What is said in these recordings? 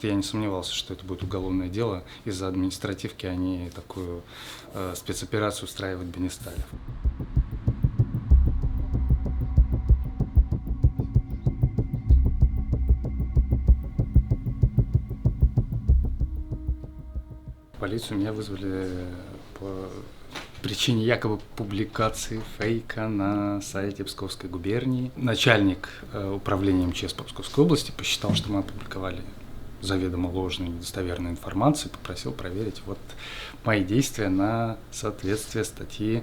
Я не сомневался, что это будет уголовное дело. Из-за административки они такую спецоперацию устраивать бы не стали. Полицию меня вызвали по причине якобы публикации фейка на сайте Псковской губернии. Начальник управления МЧС по Псковской области посчитал, что мы опубликовали заведомо ложную недостоверную информацию, попросил проверить мои действия на соответствие статьи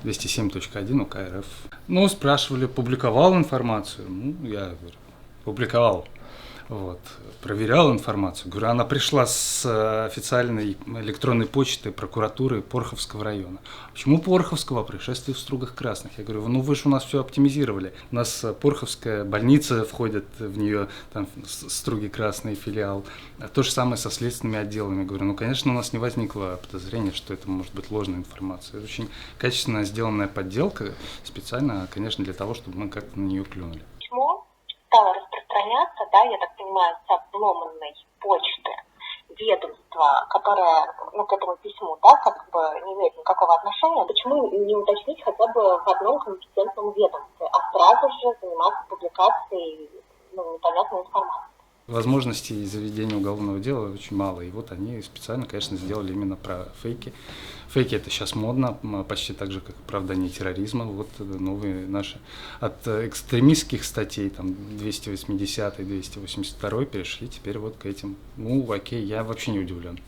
207.1 УК РФ. Спрашивали, публиковал информацию? Я говорю, публиковал. Проверял информацию. Говорю, она пришла с официальной электронной почты прокуратуры Порховского района. Почему Порховского? Происшествие в Стругах Красных. Я говорю, вы же у нас все оптимизировали. У нас Порховская больница входит в нее, там Струги Красный филиал. То же самое со следственными отделами. Я говорю, конечно, у нас не возникло подозрения, что это может быть ложная информация. Это очень качественно сделанная подделка, специально, конечно, для того, чтобы мы как-то на нее клюнули. Стало распространяться, я так понимаю, с обломанной почты ведомства, которое к этому письму, не имеет никакого отношения. Почему не уточнить хотя бы в одном компетентном ведомстве, а сразу же заниматься публикацией непонятной информации? Возможностей заведения уголовного дела очень мало. И они специально, конечно, сделали именно про фейки. Фейки — это сейчас модно, почти так же, как оправдание терроризма. Новые наши. От экстремистских статей, 280 282 перешли теперь к этим. Окей, я вообще не удивлен.